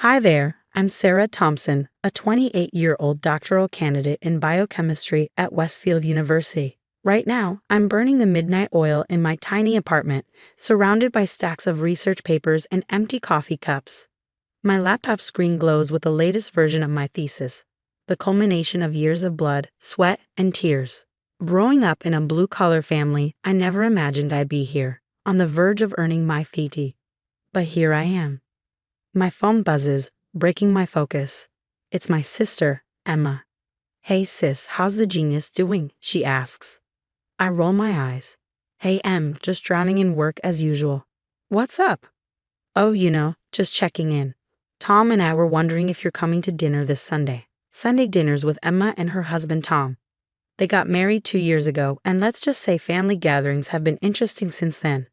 Hi there, I'm Sarah Thompson, a 28-year-old doctoral candidate in biochemistry at Westfield University. Right now, I'm burning the midnight oil in my tiny apartment, surrounded by stacks of research papers and empty coffee cups. My laptop screen glows with the latest version of my thesis, the culmination of years of blood, sweat, and tears. Growing up in a blue-collar family, I never imagined I'd be here, on the verge of earning my PhD. But here I am. My phone buzzes, breaking my focus. It's my sister, Emma. "Hey sis, how's the genius doing?" she asks. I roll my eyes. "Hey Em, just drowning in work as usual." "What's up?" "Oh, just checking in. Tom and I were wondering if you're coming to dinner this Sunday." Sunday dinners with Emma and her husband Tom. They got married 2 years ago, and let's just say family gatherings have been interesting since then.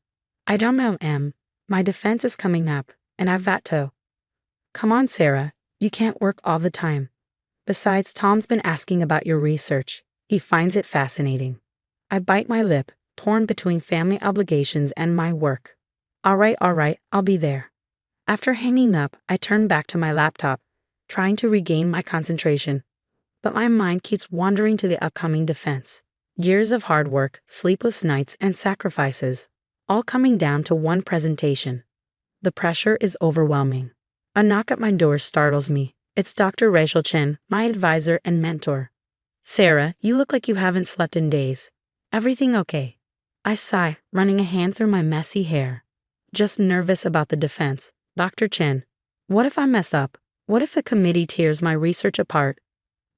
"I don't know, Em. My defense is coming up, and I've got to." "Come on, Sarah. You can't work all the time. Besides, Tom's been asking about your research. He finds it fascinating." I bite my lip, torn between family obligations and my work. All right, I'll be there." After hanging up, I turn back to my laptop, trying to regain my concentration. But my mind keeps wandering to the upcoming defense. Years of hard work, sleepless nights, and sacrifices, all coming down to one presentation. The pressure is overwhelming. A knock at my door startles me. It's Dr. Rachel Chen, my advisor and mentor. "Sarah, you look like you haven't slept in days. Everything okay?" I sigh, running a hand through my messy hair. "Just nervous about the defense, Dr. Chen. What if I mess up? What if the committee tears my research apart?"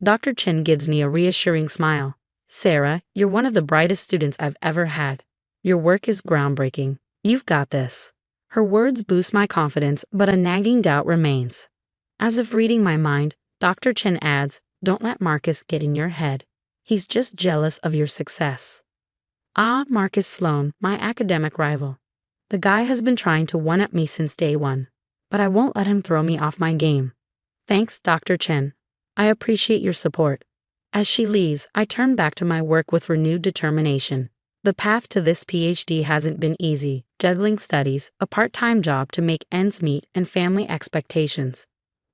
Dr. Chen gives me a reassuring smile. "Sarah, you're one of the brightest students I've ever had. Your work is groundbreaking. You've got this." Her words boost my confidence, but a nagging doubt remains. As if reading my mind, Dr. Chen adds, "Don't let Marcus get in your head. He's just jealous of your success." Ah, Marcus Sloan, my academic rival. The guy has been trying to one-up me since day one, but I won't let him throw me off my game. "Thanks, Dr. Chen. I appreciate your support." As she leaves, I turn back to my work with renewed determination. The path to this PhD hasn't been easy, juggling studies, a part-time job to make ends meet, and family expectations.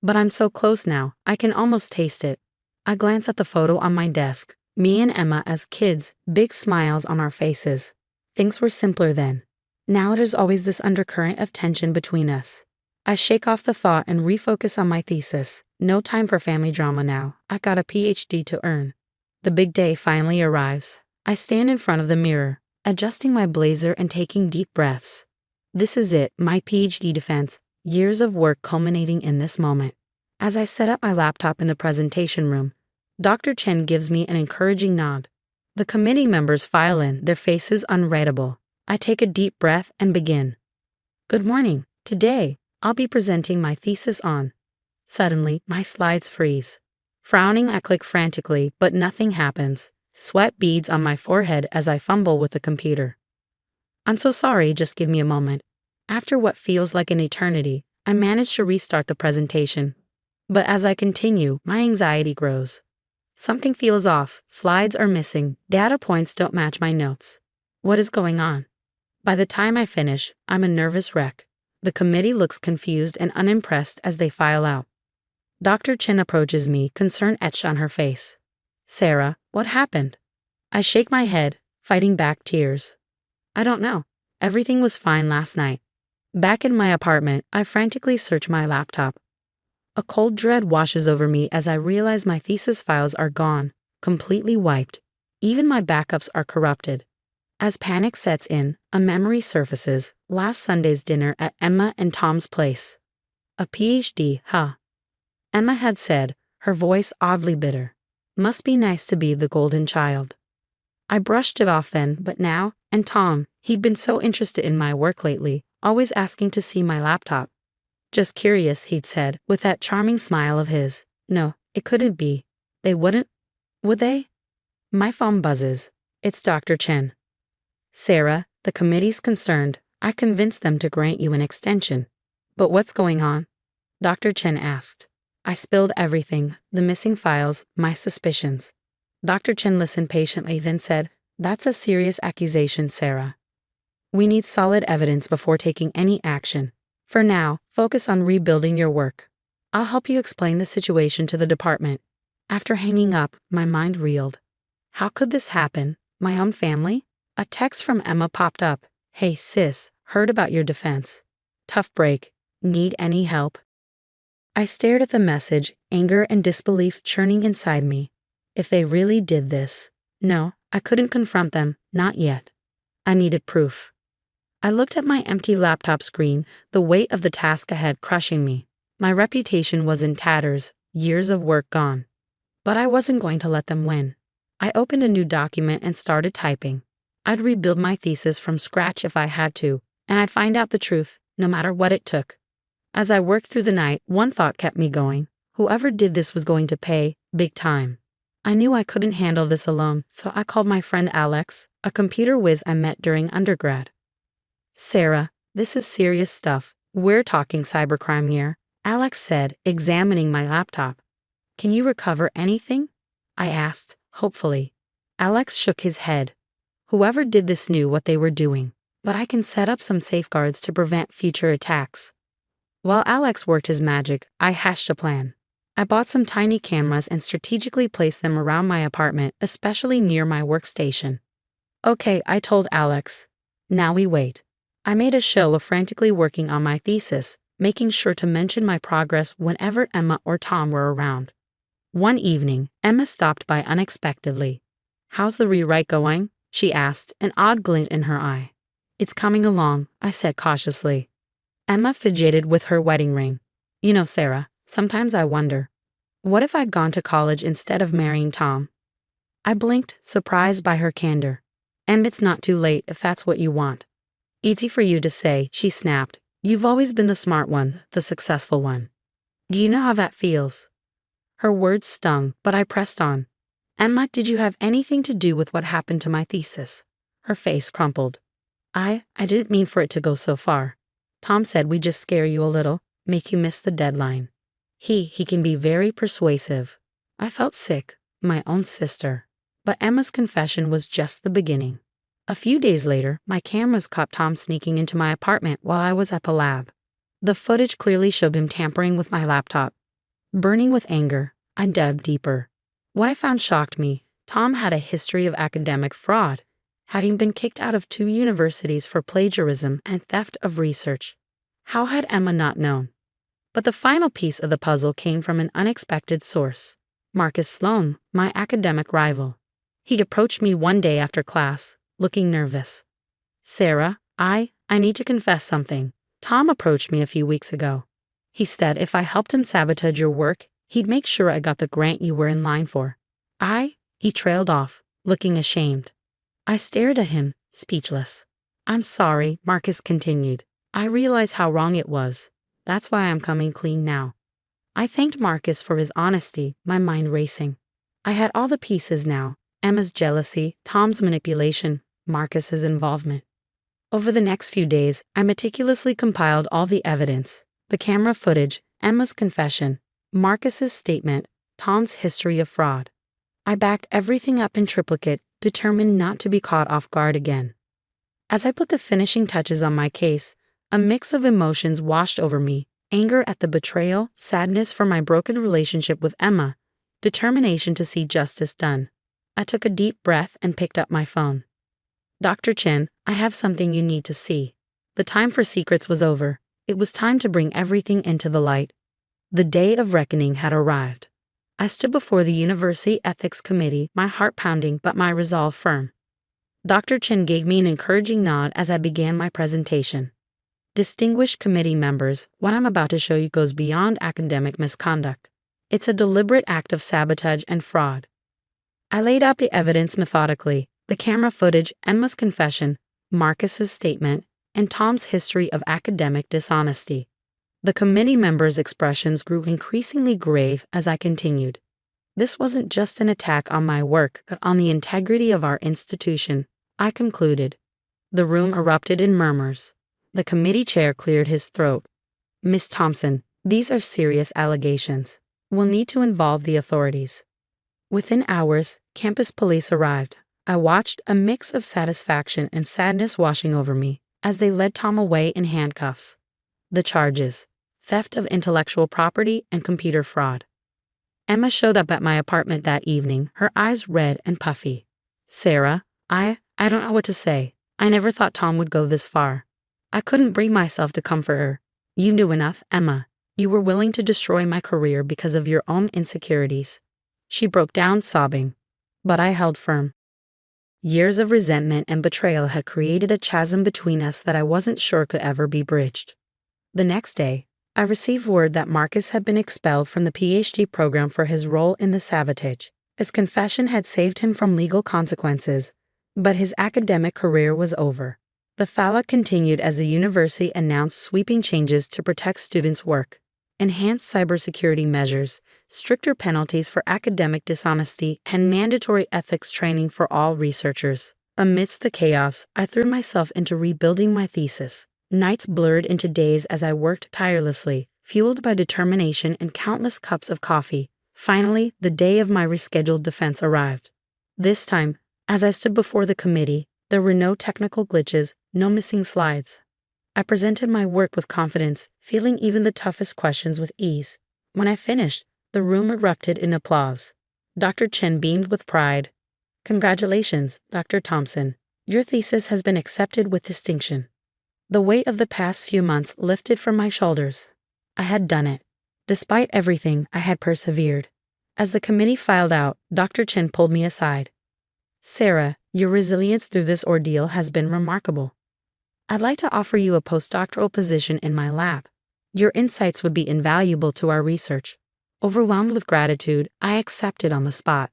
But I'm so close now, I can almost taste it. I glance at the photo on my desk, me and Emma as kids, big smiles on our faces. Things were simpler then. Now there's always this undercurrent of tension between us. I shake off the thought and refocus on my thesis. No time for family drama now. I got a PhD to earn. The big day finally arrives. I stand in front of the mirror, adjusting my blazer and taking deep breaths. This is it, my PhD defense, years of work culminating in this moment. As I set up my laptop in the presentation room, Dr. Chen gives me an encouraging nod. The committee members file in, their faces unreadable. I take a deep breath and begin. "Good morning. Today, I'll be presenting my thesis on." Suddenly, my slides freeze. Frowning, I click frantically, but nothing happens. Sweat beads on my forehead as I fumble with the computer. "I'm so sorry, just give me a moment." After what feels like an eternity, I manage to restart the presentation. But as I continue, my anxiety grows. Something feels off, slides are missing, data points don't match my notes. What is going on? By the time I finish, I'm a nervous wreck. The committee looks confused and unimpressed as they file out. Dr. Chen approaches me, concern etched on her face. "Sarah, what happened?" I shake my head, fighting back tears. "I don't know. Everything was fine last night." Back in my apartment, I frantically search my laptop. A cold dread washes over me as I realize my thesis files are gone, completely wiped. Even my backups are corrupted. As panic sets in, a memory surfaces, last Sunday's dinner at Emma and Tom's place. "A PhD, huh?" Emma had said, her voice oddly bitter. Must be nice to be the golden child. I brushed it off then, but now, and Tom, he'd been so interested in my work lately, always asking to see my laptop. "Just curious," he'd said, with that charming smile of his. No, it couldn't be. They wouldn't? Would they? My phone buzzes. It's Dr. Chen. "Sarah, the committee's concerned. I convinced them to grant you an extension." "But what's going on?" Dr. Chen asked. I spilled everything, the missing files, my suspicions. Dr. Chen listened patiently, then said, "That's a serious accusation, Sarah. We need solid evidence before taking any action. For now, focus on rebuilding your work." I'll help you explain the situation to the department. After hanging up, my mind reeled. How could this happen? My own family? A text from Emma popped up. Hey sis, heard about your defense. Tough break. Need any help? I stared at the message, anger and disbelief churning inside me. If they really did this. No, I couldn't confront them, not yet. I needed proof. I looked at my empty laptop screen, the weight of the task ahead crushing me. My reputation was in tatters, years of work gone. But I wasn't going to let them win. I opened a new document and started typing. I'd rebuild my thesis from scratch if I had to, and I'd find out the truth, no matter what it took. As I worked through the night, one thought kept me going. Whoever did this was going to pay, big time. I knew I couldn't handle this alone, so I called my friend Alex, a computer whiz I met during undergrad. Sarah, this is serious stuff. We're talking cybercrime here, Alex said, examining my laptop. Can you recover anything? I asked, hopefully. Alex shook his head. Whoever did this knew what they were doing, but I can set up some safeguards to prevent future attacks. While Alex worked his magic, I hatched a plan. I bought some tiny cameras and strategically placed them around my apartment, especially near my workstation. Okay, I told Alex. Now we wait. I made a show of frantically working on my thesis, making sure to mention my progress whenever Emma or Tom were around. One evening, Emma stopped by unexpectedly. How's the rewrite going? She asked, an odd glint in her eye. It's coming along, I said cautiously. Emma fidgeted with her wedding ring. You know, Sarah, sometimes I wonder. What if I'd gone to college instead of marrying Tom? I blinked, surprised by her candor. And it's not too late if that's what you want. Easy for you to say, she snapped. You've always been the smart one, the successful one. Do you know how that feels? Her words stung, but I pressed on. Emma, did you have anything to do with what happened to my thesis? Her face crumpled. I didn't mean for it to go so far. Tom said we'd just scare you a little, make you miss the deadline. He can be very persuasive. I felt sick, my own sister. But Emma's confession was just the beginning. A few days later, my cameras caught Tom sneaking into my apartment while I was at the lab. The footage clearly showed him tampering with my laptop. Burning with anger, I dug deeper. What I found shocked me. Tom had a history of academic fraud, having been kicked out of 2 universities for plagiarism and theft of research. How had Emma not known? But the final piece of the puzzle came from an unexpected source. Marcus Sloan, my academic rival. He'd approached me one day after class, looking nervous. Sarah, I need to confess something. Tom approached me a few weeks ago. He said if I helped him sabotage your work, he'd make sure I got the grant you were in line for. He trailed off, looking ashamed. I stared at him, speechless. I'm sorry, Marcus continued. I realized how wrong it was. That's why I'm coming clean now. I thanked Marcus for his honesty, my mind racing. I had all the pieces now. Emma's jealousy, Tom's manipulation, Marcus's involvement. Over the next few days, I meticulously compiled all the evidence. The camera footage, Emma's confession, Marcus's statement, Tom's history of fraud. I backed everything up in triplicate, determined not to be caught off guard again. As I put the finishing touches on my case, a mix of emotions washed over me, anger at the betrayal, sadness for my broken relationship with Emma, determination to see justice done. I took a deep breath and picked up my phone. Dr. Chen, I have something you need to see. The time for secrets was over. It was time to bring everything into the light. The day of reckoning had arrived. I stood before the University Ethics Committee, my heart pounding but my resolve firm. Dr. Chen gave me an encouraging nod as I began my presentation. Distinguished committee members, what I'm about to show you goes beyond academic misconduct. It's a deliberate act of sabotage and fraud. I laid out the evidence methodically, the camera footage, Emma's confession, Marcus's statement, and Tom's history of academic dishonesty. The committee members' expressions grew increasingly grave as I continued. This wasn't just an attack on my work, but on the integrity of our institution, I concluded. The room erupted in murmurs. The committee chair cleared his throat. Miss Thompson, these are serious allegations. We'll need to involve the authorities. Within hours, campus police arrived. I watched a mix of satisfaction and sadness washing over me as they led Tom away in handcuffs. The charges: theft of intellectual property, and computer fraud. Emma showed up at my apartment that evening, her eyes red and puffy. Sarah, I don't know what to say. I never thought Tom would go this far. I couldn't bring myself to comfort her. You knew enough, Emma. You were willing to destroy my career because of your own insecurities. She broke down sobbing. But I held firm. Years of resentment and betrayal had created a chasm between us that I wasn't sure could ever be bridged. The next day, I received word that Marcus had been expelled from the PhD program for his role in the sabotage. His confession had saved him from legal consequences, but his academic career was over. The fallout continued as the university announced sweeping changes to protect students' work, enhanced cybersecurity measures, stricter penalties for academic dishonesty, and mandatory ethics training for all researchers. Amidst the chaos, I threw myself into rebuilding my thesis. Nights blurred into days as I worked tirelessly, fueled by determination and countless cups of coffee. Finally, the day of my rescheduled defense arrived. This time, as I stood before the committee, there were no technical glitches, no missing slides. I presented my work with confidence, feeling even the toughest questions with ease. When I finished, the room erupted in applause. Dr. Chen beamed with pride. Congratulations, Dr. Thompson. Your thesis has been accepted with distinction. The weight of the past few months lifted from my shoulders. I had done it. Despite everything, I had persevered. As the committee filed out, Dr. Chen pulled me aside. Sarah, your resilience through this ordeal has been remarkable. I'd like to offer you a postdoctoral position in my lab. Your insights would be invaluable to our research. Overwhelmed with gratitude, I accepted on the spot.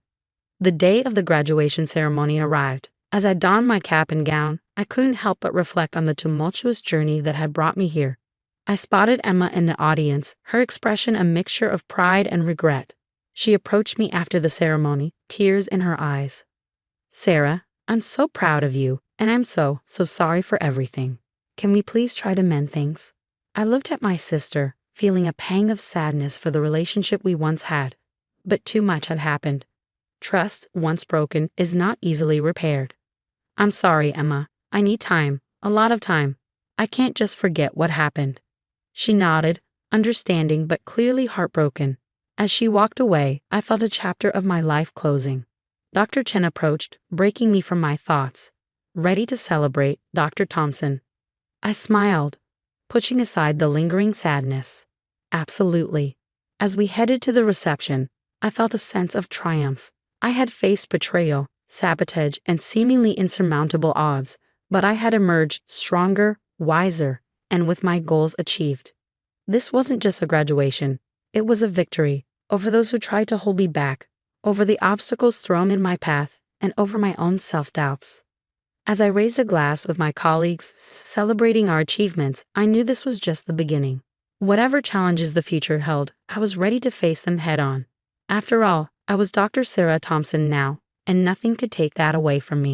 The day of the graduation ceremony arrived. As I donned my cap and gown, I couldn't help but reflect on the tumultuous journey that had brought me here. I spotted Emma in the audience, her expression a mixture of pride and regret. She approached me after the ceremony, tears in her eyes. Sarah, I'm so proud of you, and I'm so sorry for everything. Can we please try to mend things? I looked at my sister, feeling a pang of sadness for the relationship we once had. But too much had happened. Trust, once broken, is not easily repaired. I'm sorry, Emma. I need time, a lot of time. I can't just forget what happened. She nodded, understanding but clearly heartbroken. As she walked away, I felt a chapter of my life closing. Dr. Chen approached, breaking me from my thoughts. Ready to celebrate, Dr. Thompson. I smiled, pushing aside the lingering sadness. Absolutely. As we headed to the reception, I felt a sense of triumph. I had faced betrayal, sabotage, and seemingly insurmountable odds, but I had emerged stronger, wiser, and with my goals achieved. This wasn't just a graduation. It was a victory over those who tried to hold me back, over the obstacles thrown in my path, and over my own self-doubts. As I raised a glass with my colleagues, celebrating our achievements, I knew this was just the beginning. Whatever challenges the future held, I was ready to face them head-on. After all, I was Dr. Sarah Thompson now, and nothing could take that away from me.